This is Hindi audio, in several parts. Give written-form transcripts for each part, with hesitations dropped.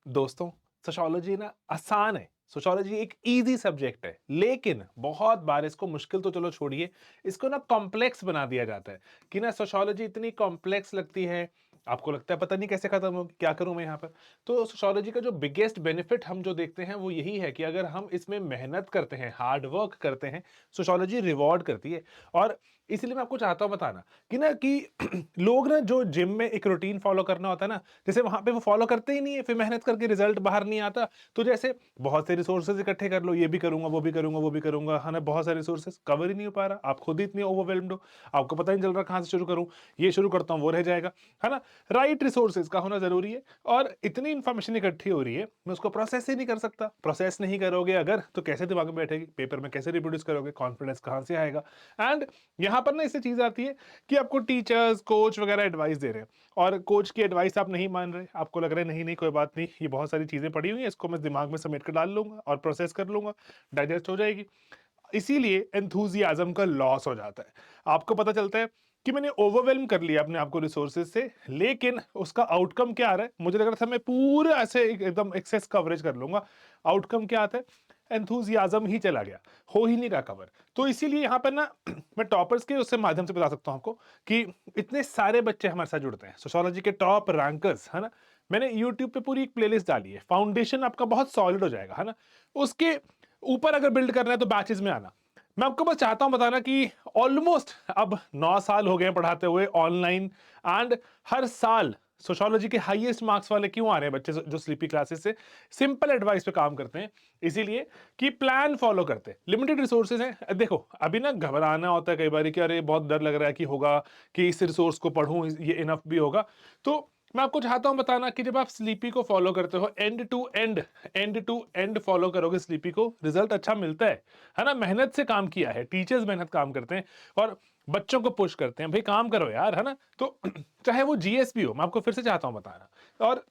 दोस्तों, सोशियोलॉजी ना आसान है। सोशियोलॉजी एक ईज़ी सब्जेक्ट है, लेकिन बहुत बार इसको मुश्किल तो चलो छोड़िए, इसको ना कॉम्प्लेक्स बना दिया जाता है कि ना सोशियोलॉजी इतनी कॉम्प्लेक्स लगती है, आपको लगता है पता नहीं कैसे खत्म होगी, क्या करूँ मैं यहाँ पर? तो सोशियोलॉजी का जो बिगेस्ट बेनिफिट हम जो देखते हैं, वो यही है कि अगर हम इसमें मेहनत करते हैं, हार्ड वर्क करते हैं, सोशियोलॉजी रिवॉर्ड करती है। और इसीलिए मैं आपको चाहता हूँ बताना कि लोग ना जो जिम में एक रूटीन फॉलो करना होता है ना, जैसे वहाँ पे वो फॉलो करते ही नहीं है, फिर मेहनत करके रिजल्ट बाहर नहीं आता। तो जैसे बहुत से रिसोर्सेज इकट्ठे कर लो, ये भी करूँगा, वो भी करूँगा, वो भी करूँगा, है ना? बहुत सारे रिसोर्सेज कवर ही नहीं हो पा रहा। आप खुद ही इतने ओवरवेल्म्ड हो, आपको पता ही नहीं चल रहा कहाँ से शुरू करूँ, ये शुरू करता हूँ, वो रह जाएगा, है ना? राइट रिसोर्सेज का होना ज़रूरी है और इतनी इन्फॉर्मेशन इकट्ठी हो रही है, मैं उसको प्रोसेस ही नहीं कर सकता। प्रोसेस नहीं करोगे अगर, तो कैसे दिमाग में बैठेगी? पेपर में कैसे रिप्रोड्यूस करोगे? कॉन्फिडेंस कहाँ से आएगा? एंड यहाँ पर ना इससे चीज़ आती है कि आपको टीचर्स, कोच वगैरह एडवाइस दे रहे हैं और कोच की एडवाइस आप नहीं मान रहे, आपको लग रहा है नहीं, नहीं कोई बात नहीं, ये बहुत सारी चीज़ें पड़ी हुई हैं, इसको मैं दिमाग में समेट कर डाल लूँगा और प्रोसेस कर लूँगा, डाइजेस्ट हो जाएगी। इसीलिए एंथुसियाज़्म का लॉस हो जाता है। आपको पता चलता है कि मैंने ओवरवेल्म कर लिया अपने आप को रिसोर्सेज़ से, लेकिन उसका आउटकम क्या आ रहा है? मुझे लग रहा था मैं पूरा ऐसे एकदम एक्सेस कवरेज कर लूँगा, आउटकम क्या आता है? एंथुसियाज़्म ही चला गया, हो ही नहीं रहा कवर। तो इसीलिए यहाँ पर ना मैं टॉपर्स के उससे माध्यम से बता सकता हूँ आपको कि इतने सारे बच्चे हमारे साथ जुड़ते हैं, सोशियोलॉजी के टॉप रैंकर्स, है ना? मैंने यूट्यूब पे पूरी एक प्लेलिस्ट डाली है, फाउंडेशन आपका बहुत सॉलिड हो जाएगा, है ना? उसके ऊपर अगर बिल्ड करना है तो बैचेज़ में आना। मैं आपको बस चाहता हूँ बताना कि ऑलमोस्ट अब 9 साल हो गए हैं पढ़ाते हुए ऑनलाइन एंड हर साल सोशियोलॉजी के हाईएस्ट मार्क्स वाले क्यों आ रहे हैं बच्चे जो स्लीपी क्लासेस से? सिंपल एडवाइस पे काम करते हैं, इसीलिए कि प्लान फॉलो करते हैं। लिमिटेड रिसोर्सेज हैं। देखो, अभी ना घबराना होता है कई बार कि अरे बहुत डर लग रहा है कि होगा कि इस रिसोर्स को पढ़ूं, ये इनफ भी होगा। तो मैं आपको चाहता हूं बताना कि जब आप स्लीपी को फॉलो करते हो, एंड टू एंड फॉलो करोगे स्लीपी को, रिजल्ट अच्छा मिलता है ना? मेहनत से काम किया है, टीचर्स मेहनत काम करते हैं और बच्चों को पुश करते हैं, भाई काम करो यार, है ना? तो चाहे वो जीएस भी हो, मैं आपको फिर से चाहता हूं बताना। और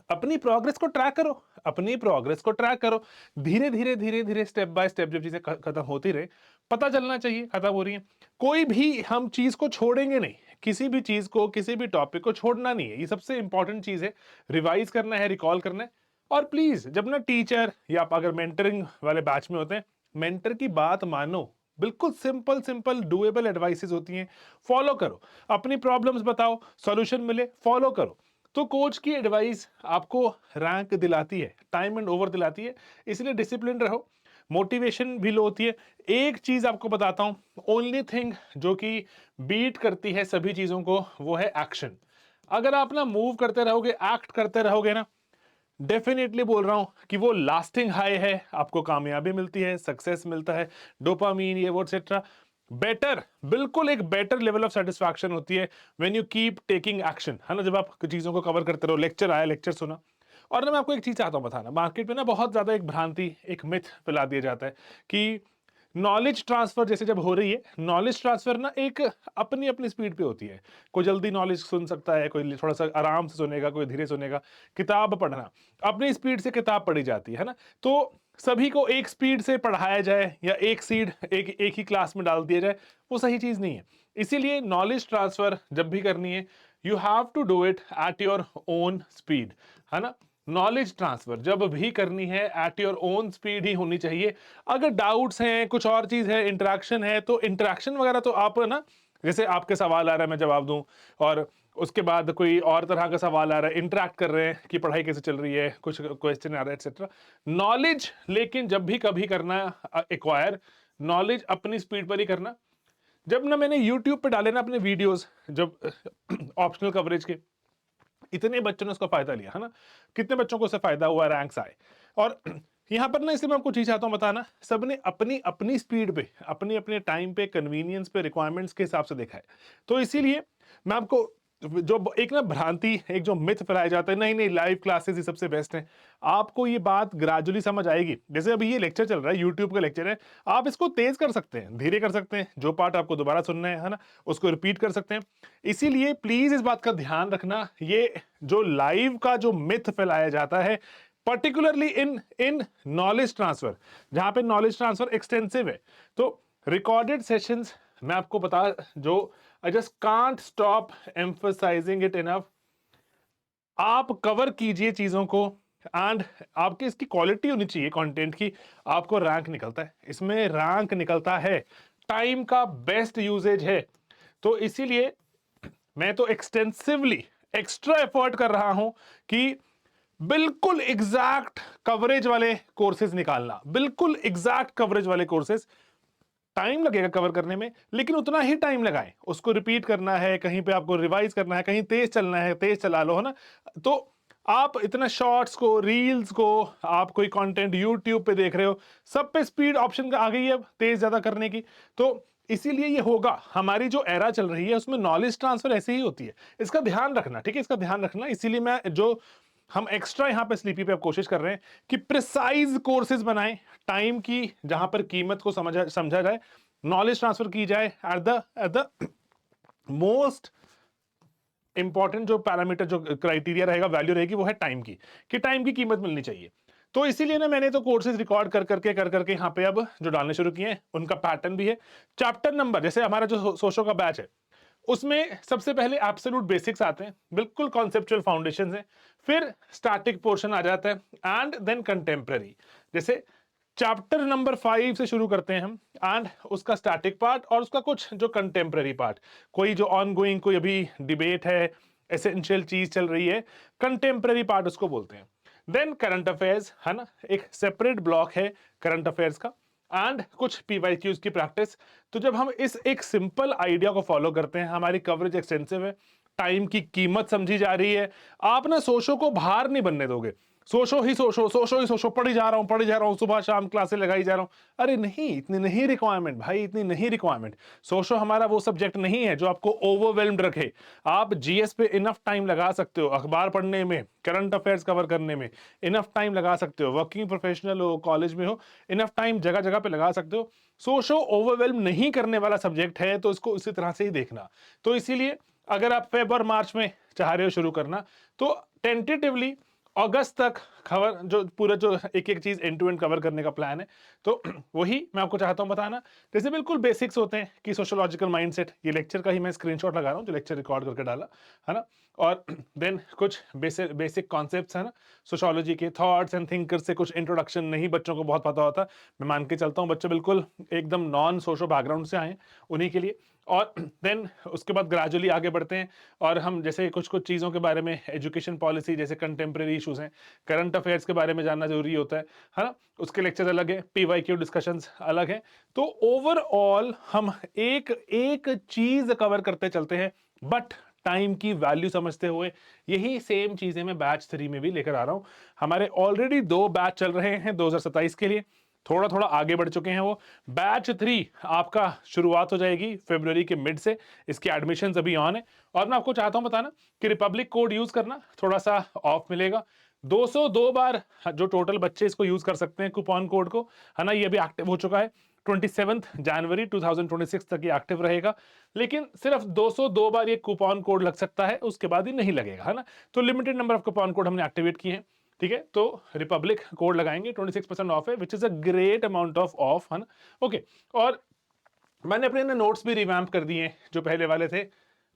अपनी प्रोग्रेस को ट्रैक करो, अपनी प्रोग्रेस को ट्रैक करो। धीरे धीरे धीरे धीरे स्टेप बाय स्टेप जब चीजें खत्म होती रहे, पता चलना चाहिए खत्म हो रही है। कोई भी हम चीज को छोड़ेंगे नहीं, किसी भी चीज को, किसी भी टॉपिक को छोड़ना नहीं है, ये सबसे इंपॉर्टेंट चीज है। रिवाइज करना है, रिकॉल करना है। और प्लीज जब ना टीचर या आप अगर मेंटरिंग वाले बैच में होते हैं, मेंटर की बात मानो। बिल्कुल सिंपल सिंपल डुएबल एडवाइसेस होती हैं, फॉलो करो। अपनी प्रॉब्लम्स बताओ, सॉल्यूशन मिले, फॉलो करो। तो कोच की एडवाइस आपको रैंक दिलाती है, टाइम एंड ओवर दिलाती है, इसलिए डिसिप्लिन रहो। मोटिवेशन भी लो होती है। एक चीज आपको बताता हूं, ओनली थिंग जो कि बीट करती है सभी चीजों को, वो है एक्शन। अगर आप ना मूव करते रहोगे, एक्ट करते रहोगे ना, डेफिनेटली बोल रहा हूं कि वो लास्टिंग हाई है, आपको कामयाबी मिलती है, सक्सेस मिलता है, डोपामीन ये वो एक्सेट्रा। बेटर, बिल्कुल एक बेटर लेवल ऑफ सेटिस्फैक्शन होती है when you keep taking action, है ना? जब आप चीजों को कवर करते रहो, लेक्चर आया, लेक्चर सुना। और ना मैं आपको एक चीज चाहता हूं बताना, मार्केट में ना बहुत ज्यादा एक भ्रांति, एक मिथ फैला दिया जाता है कि नॉलेज ट्रांसफर जैसे जब हो रही है, नॉलेज ट्रांसफर ना एक अपनी अपनी स्पीड पे होती है। कोई जल्दी नॉलेज सुन सकता है, कोई थोड़ा सा आराम से सुनेगा, कोई धीरे सुनेगा। किताब पढ़ना, अपनी स्पीड से किताब पढ़ी जाती है ना? तो सभी को एक स्पीड से पढ़ाया जाए या एक सीड एक ही क्लास में डाल दिया जाए, वो सही चीज नहीं है। इसीलिए नॉलेज ट्रांसफर जब भी करनी है, you have to do it at your own speed, है ना? नॉलेज ट्रांसफर जब भी करनी है, एट योर ओन स्पीड ही होनी चाहिए। अगर डाउट्स हैं, कुछ और चीज है, इंटरेक्शन है, तो इंटरेक्शन वगैरह तो आप ना, जैसे आपके सवाल आ रहा है मैं जवाब दूं, और उसके बाद कोई और तरह का सवाल आ रहा है, इंटरेक्ट कर रहे हैं कि पढ़ाई कैसे चल रही है, कुछ क्वेश्चन आ रहा है एक्सेट्रा। नॉलेज लेकिन जब भी कभी करना, एक्वायर नॉलेज अपनी स्पीड पर ही करना। जब ना मैंने यूट्यूब पे डाले ना अपने वीडियोस, जब ऑप्शनल कवरेज के, इतने बच्चों ने उसका फायदा लिया, है ना? कितने बच्चों को उससे फायदा हुआ, रैंक्स आए। और यहां पर ना, इसलिए मैं आपको चीज चाहता हूं बताना, सबने अपनी अपनी स्पीड पे, अपने अपने टाइम पे, कन्वीनियंस पे, रिक्वायरमेंट्स के हिसाब से देखा है। तो इसीलिए मैं आपको, जो एक ना भ्रांति, एक जो मिथ फैलाया जाता है, नहीं नहीं लाइव क्लासेस ही सबसे बेस्ट हैं, आपको ये बात ग्रेजुअली समझ आएगी। जैसे अभी ये लेक्चर चल रहा है, यूट्यूब का लेक्चर है, आप इसको तेज कर सकते हैं, धीरे कर सकते हैं, जो पार्ट आपको दोबारा सुनना है ना, उसको रिपीट कर सकते हैं। इसीलिए प्लीज इस बात का ध्यान रखना, ये जो लाइव का जो मिथ फैलाया जाता है, particularly in in knowledge transfer, जहां पे नॉलेज ट्रांसफर एक्सटेंसिव है, तो रिकॉर्डेड सेशंस, मैं आपको बता, जो I just can't stop emphasising it enough, आप कवर कीजिए चीजों को, एंड आपकी इसकी क्वालिटी होनी चाहिए कंटेंट की, आपको रैंक निकलता है इसमें, रैंक निकलता है, टाइम का बेस्ट यूजेज है। तो इसीलिए मैं तो एक्सटेंसिवली एक्स्ट्रा एफर्ट कर रहा हूं कि बिल्कुल एग्जैक्ट कवरेज वाले कोर्सेज निकालना, बिल्कुल एग्जैक्ट कवरेज वाले कोर्सेज। टाइम लगेगा कवर करने में, लेकिन उतना ही टाइम लगाएं, उसको रिपीट करना है, कहीं पे आपको रिवाइज करना है, कहीं तेज चलना है तेज चला लो, है ना। तो आप इतना शॉर्ट्स को, रील्स को, आप कोई कंटेंट यूट्यूब पे देख रहे हो, सब पे स्पीड ऑप्शन आ गई है अब तेज ज्यादा करने की। तो इसीलिए ये होगा, हमारी जो एरा चल रही है उसमें नॉलेज ट्रांसफर ऐसे ही होती है, इसका ध्यान रखना, ठीक है, इसका ध्यान रखना। इसीलिए मैं जो हम एक्स्ट्रा यहां पे स्लीपी पे अब कोशिश कर रहे हैं कि प्रिसाइज कोर्सेज बनाएं, टाइम की जहां पर कीमत को समझा जाए, नॉलेज ट्रांसफर की जाए एट द मोस्ट इंपॉर्टेंट जो पैरामीटर, जो क्राइटेरिया रहेगा, वैल्यू रहेगी, वो है टाइम की, कि टाइम की कीमत मिलनी चाहिए। तो इसीलिए ना मैंने तो कोर्सेज रिकॉर्ड कर करके यहाँ पे अब जो डालने शुरू किए हैं, उनका पैटर्न भी है। चैप्टर नंबर, जैसे हमारा जो सोशो का बैच है, उसमें सबसे पहले एब्सोल्यूट बेसिक्स आते हैं, बिल्कुल कॉन्सेप्चुअल फाउंडेशन है, फिर स्टैटिक पोर्शन आ जाता है, एंड देन कंटेम्प्रेरी। जैसे चैप्टर नंबर 5 से शुरू करते हैं हम, एंड उसका स्टैटिक पार्ट और उसका कुछ जो कंटेम्प्रेरी पार्ट, कोई जो ऑनगोइंग कोई अभी डिबेट है, एसेंशियल चीज चल रही है, कंटेम्प्रेरी पार्ट उसको बोलते हैं। देन करंट अफेयर्स, है ना, एक सेपरेट ब्लॉक है करंट अफेयर्स का, एंड कुछ पीवाईक्यूज की प्रैक्टिस। तो जब हम इस एक सिंपल आइडिया को फॉलो करते हैं, हमारी कवरेज एक्सटेंसिव है, टाइम की कीमत समझी जा रही है, आप ना सोशो को बाहर नहीं बनने दोगे। सोशो ही सोशो, सोशो ही सोशो, पढ़ी जा रहा हूं, सुबह शाम क्लासेस लगाई जा रहा हूं। अरे नहीं, इतनी नहीं रिक्वायरमेंट भाई, इतनी नहीं रिक्वायरमेंट। सोशो हमारा वो सब्जेक्ट नहीं है जो आपको ओवरवेल्म्ड रखे। आप जीएस पे इनफ टाइम लगा सकते हो, अखबार पढ़ने में, करंट अफेयर्स कवर करने में इनफ टाइम लगा सकते हो, वर्किंग प्रोफेशनल हो, कॉलेज में हो, इनफ टाइम जगह जगह पे लगा सकते हो। सोशो ओवरवेल्म नहीं करने वाला सब्जेक्ट है, तो इसको उसी तरह से ही देखना। तो इसीलिए अगर आप फेब और मार्च में चाह रहे हो शुरू करना, तो टेंटेटिवली अगस्त तक खबर, जो पूरा जो एक एक चीज एंड टू एंड कवर करने का प्लान है, तो वही मैं आपको चाहता हूं बताना। जैसे बिल्कुल बेसिक्स होते हैं कि सोशोलॉजिकल माइंडसेट, ये लेक्चर का ही मैं स्क्रीनशॉट लगा रहा हूं जो लेक्चर रिकॉर्ड करके डाला, है ना। और देन कुछ बेसिक कॉन्सेप्ट्स है ना, सोशोलॉजी के थॉट्स एंड थिंकर्स से कुछ इंट्रोडक्शन, नहीं बच्चों को बहुत पता होता, मैं मान के चलता हूं बच्चे बिल्कुल एकदम नॉन सोशो बैकग्राउंड से आए, उन्हीं के लिए। और देन उसके बाद ग्रेजुअली आगे बढ़ते हैं, और हम जैसे कुछ कुछ चीज़ों के बारे में, एजुकेशन पॉलिसी जैसे कंटेम्प्रेरी इश्यूज हैं, करंट अफेयर्स के बारे में जानना जरूरी होता है ना, उसके लेक्चर अलग है, पीवाईक्यू डिस्कशंस अलग हैं। तो ओवरऑल हम एक एक चीज कवर करते चलते हैं, बट टाइम की वैल्यू समझते हुए। यही सेम चीजें मैं बैच 3 में भी लेकर आ रहा हूं। हमारे ऑलरेडी 2 बैच चल रहे हैं 2027 के लिए, थोड़ा थोड़ा आगे बढ़ चुके हैं वो। बैच 3 आपका शुरुआत हो जाएगी फरवरी के मिड से, इसके एडमिशंस अभी ऑन है। और मैं आपको चाहता हूं बताना कि रिपब्लिक कोड यूज करना, थोड़ा सा ऑफ मिलेगा। 202 बार जो टोटल बच्चे इसको यूज कर सकते हैं कूपन कोड को, है ना, ये भी एक्टिव हो चुका है। 27 जनवरी 2026 तक ये एक्टिव रहेगा, लेकिन सिर्फ 202 बार ये कूपन कोड लग सकता है, उसके बाद ही नहीं लगेगा, है ना। तो limited number of coupon code हमने एक्टिवेट किए हैं, ठीक है। तो रिपब्लिक कोड लगाएंगे, 26% ऑफ है, which is a great amount of of, है ना। ओके, और मैंने अपने नोट्स भी रिवैम्प कर दिए जो पहले वाले थे।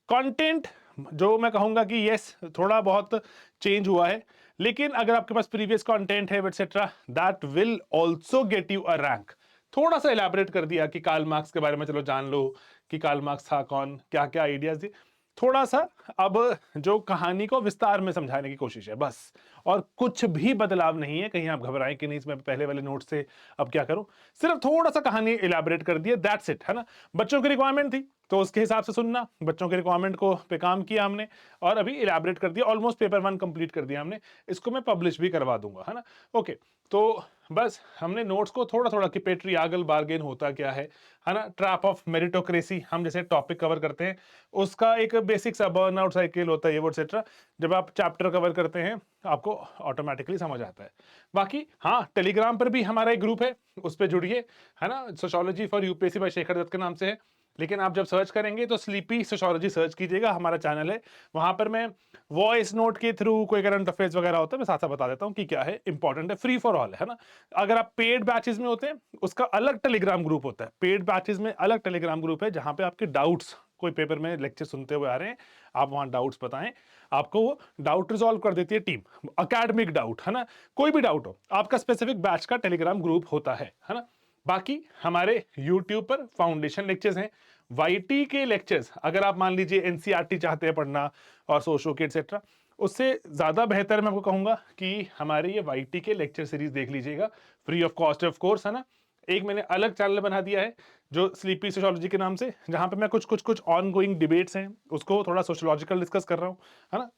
कंटेंट जो मैं कहूंगा कि यस थोड़ा बहुत चेंज हुआ है, लेकिन अगर आपके पास प्रीवियस कंटेंट है etcetera, that will also get you a rank. थोड़ा सा इलैबोरेट कर दिया कि कार्ल मार्क्स के बारे में चलो जान लो, कि कार्ल मार्क्स था कौन, क्या क्या आइडियाज दिए, थोड़ा सा अब जो कहानी को विस्तार में समझाने की कोशिश है बस, और कुछ भी बदलाव नहीं है। कहीं आप घबराएं कि नहीं इसमें पहले वाले नोट से अब क्या करूं, सिर्फ थोड़ा सा कहानी इलैबोरेट कर दिया, दैट्स इट, है ना। बच्चों की रिक्वायरमेंट थी तो उसके हिसाब से सुनना, बच्चों के रिक्वायरमेंट को पे काम किया हमने, और अभी इलैबोरेट कर दिया, ऑलमोस्ट पेपर 1 कंप्लीट कर दिया हमने, इसको मैं पब्लिश भी करवा दूंगा, है ना। ओके, तो बस हमने नोट्स को थोड़ा थोड़ा कि पेट्रियागल बार्गेन होता क्या है ना, ट्रैप ऑफ मेरिटोक्रेसी, हम जैसे टॉपिक कवर करते हैं उसका एक बेसिक सा बर्नआउट साइकिल होता है, ये वो एटसेट्रा, जब आप चैप्टर कवर करते हैं आपको ऑटोमेटिकली समझ आता है। बाकी हाँ, टेलीग्राम पर भी हमारा एक ग्रुप है, उस पर जुड़िए, है ना, sociology for UPSC by Shekhar Dutt के नाम से है, लेकिन आप जब सर्च करेंगे तो स्लीपी सोशियोलॉजी सर्च कीजिएगा, हमारा चैनल है। वहां पर मैं वॉइस नोट के थ्रू कोई करंट अफेयर्स वगैरह होता है, मैं साथ साथ बता देता हूँ कि क्या है, इंपॉर्टेंट है, फ्री फॉर ऑल है ना। अगर आप पेड बैचेस में होते हैं उसका अलग टेलीग्राम ग्रुप होता है, पेड बैचेस में अलग टेलीग्राम ग्रुप है, जहां पे आपके डाउट्स, कोई पेपर में लेक्चर सुनते हुए आ रहे हैं, आप वहां डाउट्स बताएं, आपको वो डाउट रिजॉल्व कर देती है टीम, अकेडमिक डाउट, है ना, कोई भी डाउट हो, आपका स्पेसिफिक बैच का टेलीग्राम ग्रुप होता है ना। बाकी हमारे यूट्यूब पर फाउंडेशन लेक्चर्स हैं, वाईटी के लेक्चर्स अगर आप मान लीजिए एनसीईआरटी चाहते हैं पढ़ना और सोशो के एक्सेट्रा, उससे ज़्यादा बेहतर मैं आपको कहूँगा कि हमारे ये वाईटी के लेक्चर सीरीज देख लीजिएगा, free of cost of course, है ना। एक मैंने अलग चैनल बना दिया है जो स्लीपी सोशियोलॉजी के नाम से, जहाँ पे मैं कुछ ऑन गोइंग डिबेट्स हैं उसको थोड़ा सोशियोलॉजिकल डिस्कस कर रहा हूँ, है ना।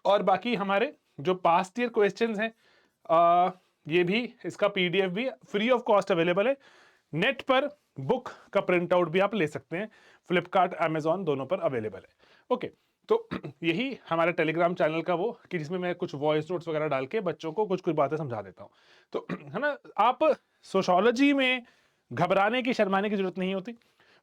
और बाकी हमारे जो पास्ट ईयर क्वेश्चंस हैं, ये भी, इसका पीडीएफ भी फ्री ऑफ कॉस्ट अवेलेबल है नेट पर, बुक का प्रिंट आउट भी आप ले सकते हैं, फ्लिपकार्ट अमेजॉन दोनों पर अवेलेबल है। ओके, तो यही हमारे टेलीग्राम चैनल का वो कि जिसमें मैं कुछ वॉइस नोट्स वगैरह डाल के बच्चों को कुछ कुछ बातें समझा देता हूँ। तो है ना, आप सोशोलॉजी में घबराने की शर्माने की जरूरत नहीं होती।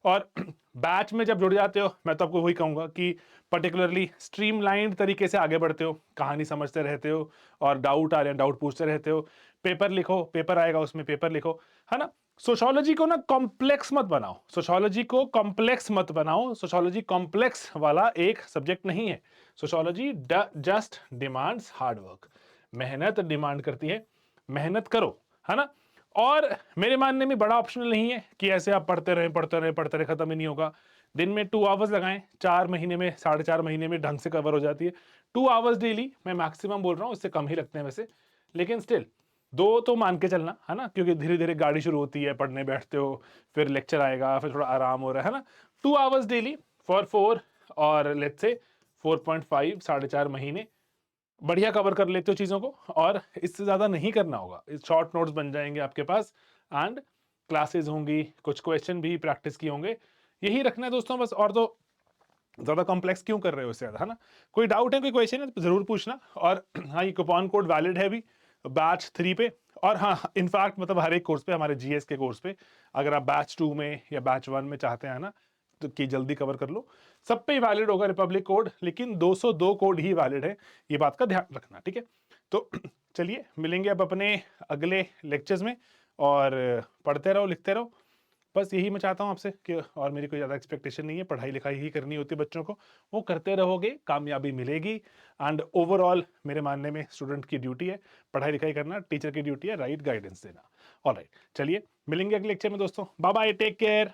और बैच में जब जुड़ जाते हो, मैं तो आपको वही कहूँगा कि पर्टिकुलरली स्ट्रीमलाइंड तरीके से आगे बढ़ते हो, कहानी समझते रहते हो और डाउट आ रहे हैं डाउट पूछते रहते हो, पेपर लिखो, पेपर आएगा उसमें पेपर लिखो, है ना। सोशियोलॉजी को ना कॉम्प्लेक्स मत बनाओ, सोशियोलॉजी को कॉम्प्लेक्स मत बनाओ, सोशियोलॉजी कॉम्प्लेक्स वाला एक सब्जेक्ट नहीं है। Sociology just demands hard work, मेहनत डिमांड करती है, मेहनत करो, है ना। और मेरे मानने में बड़ा ऑप्शनल नहीं है कि ऐसे आप पढ़ते रहें पढ़ते रहें पढ़ते रहें, खत्म ही नहीं होगा। दिन में 2 आवर्स लगाएं, 4 महीने में 4.5 महीने में ढंग से कवर हो जाती है। 2 आवर्स डेली मैं मैक्सिमम बोल रहा हूँ, इससे कम ही लगते हैं वैसे, लेकिन स्टिल 2 तो मान के चलना, है ना, क्योंकि धीरे धीरे गाड़ी शुरू होती है, पढ़ने बैठते हो, फिर लेक्चर आएगा, फिर थोड़ा आराम हो रहा है ना। 2 आवर्स डेली फॉर 4 और लेट्स से 4.5 4.5 महीने बढ़िया कवर कर लेते हो चीज़ों को, और इससे ज़्यादा नहीं करना होगा। शॉर्ट नोट्स बन जाएंगे आपके पास एंड क्लासेस होंगी, कुछ क्वेश्चन भी प्रैक्टिस किए होंगे। यही रखना है दोस्तों बस, और तो ज़्यादा कॉम्प्लेक्स क्यों कर रहे हो इससे ज़्यादा, है ना। कोई डाउट है, कोई क्वेश्चन है तो ज़रूर पूछना। और हाँ, ये कूपन कोड वैलिड है भी बैच 3 पे, और हाँ इनफैक्ट मतलब हर एक कोर्स पे, हमारे जीएस के कोर्स पे, अगर आप बैच 2 में या बैच 1 में चाहते हैं ना तो कि जल्दी कवर कर लो, सब पे वैलिड होगा रिपब्लिक कोड, लेकिन 202 कोड ही वैलिड है, ये बात का ध्यान रखना, ठीक है। तो चलिए मिलेंगे अब अपने अगले लेक्चर्स में, और पढ़ते रहो लिखते रहो, बस यही मैं चाहता हूँ आपसे कि, और मेरी कोई ज़्यादा एक्सपेक्टेशन नहीं है, पढ़ाई लिखाई ही करनी होती है बच्चों को, वो करते रहोगे कामयाबी मिलेगी। एंड ओवरऑल मेरे मानने में स्टूडेंट की ड्यूटी है पढ़ाई लिखाई करना, टीचर की ड्यूटी है राइट गाइडेंस देना। ऑलराइट, चलिए मिलेंगे अगले लेक्चर में दोस्तों, बाय बाय, टेक केयर।